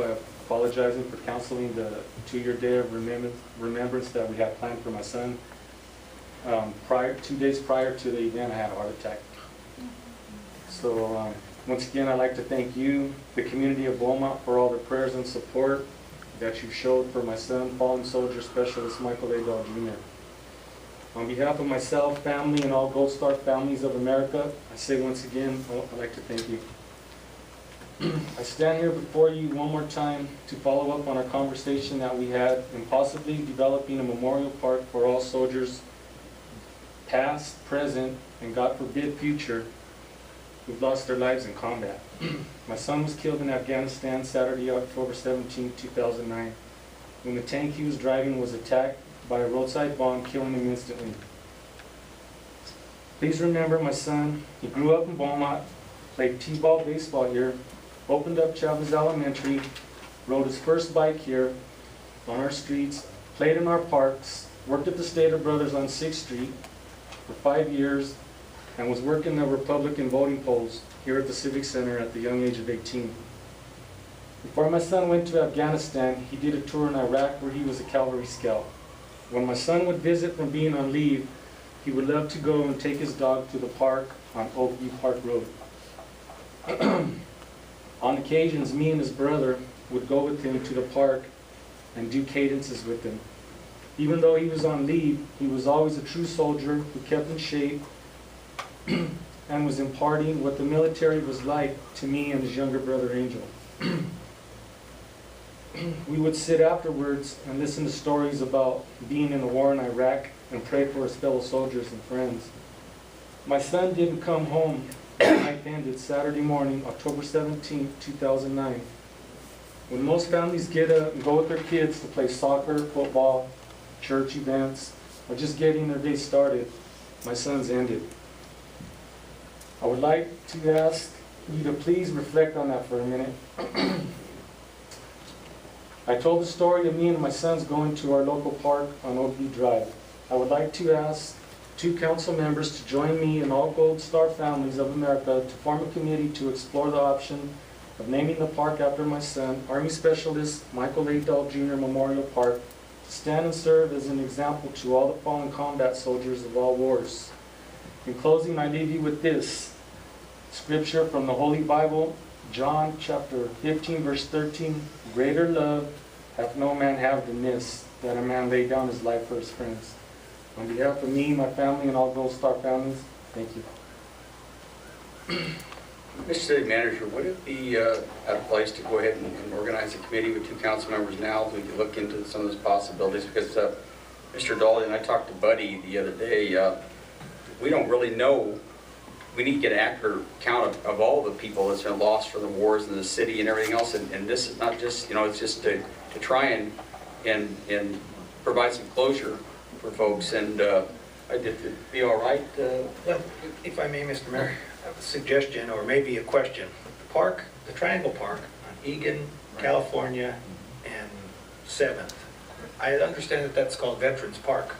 by apologizing for canceling the 2-year day of remembrance that we had planned for my son. 2 days prior to the event, I had a heart attack. So once again, I'd like to thank you, the community of Beaumont, for all the prayers and support that you showed for my son, fallen soldier specialist Micheal Dahl Jr. On behalf of myself, family, and all Gold Star families of America, I say once again, I'd like to thank you. I stand here before you one more time to follow up on our conversation that we had in possibly developing a memorial park for all soldiers, past, present, and God forbid future, who've lost their lives in combat. My son was killed in Afghanistan Saturday, October 17, 2009, when the tank he was driving was attacked by a roadside bomb, killing him instantly. Please remember my son. He grew up in Beaumont, played t-ball baseball here, opened up Chavez Elementary, rode his first bike here on our streets, played in our parks, worked at the Stater Brothers on 6th Street for 5 years, and was working the Republican voting polls here at the Civic Center at the young age of 18. Before my son went to Afghanistan, he did a tour in Iraq where he was a cavalry scout. When my son would visit from being on leave, he would love to go and take his dog to the park on Oakview Park Road. On occasions, me and his brother would go with him to the park and do cadences with him. Even though he was on leave, he was always a true soldier who kept in shape and was imparting what the military was like to me and his younger brother Angel. We would sit afterwards and listen to stories about being in the war in Iraq and pray for his fellow soldiers and friends. My son didn't come home. Life ended Saturday morning, October 17, 2009. When most families get up and go with their kids to play soccer, football, church events, or just getting their day started, my son's ended. I would like to ask you to please reflect on that for a minute. I told the story of me and my sons going to our local park on Oakview Drive. I would like to ask 2 council members to join me and all Gold Star families of America to form a committee to explore the option of naming the park after my son, Army Specialist Micheal Dahl Jr. Memorial Park, to stand and serve as an example to all the fallen combat soldiers of all wars. In closing, I leave you with this scripture from the Holy Bible, John chapter 15, verse 13. Greater love hath no man have than this, that a man lay down his life for his friends. On behalf of me, my family, and all Gold Star families, thank you. Mr. City Manager, would it be out of place to go ahead and organize a committee with 2 council members now so we can look into some of those possibilities? Because Mr. Dahl and I talked to Buddy the other day. We don't really know. We need to get an accurate count of all the people that's been lost for the wars in the city and everything else. And this is not just, you know, it's just to try and provide some closure for folks. And it'd be all right. Well, if I may, Mr. Mayor, I have a suggestion or maybe a question. The park, the Triangle Park on Egan, California, and 7th. I understand that that's called Veterans Park.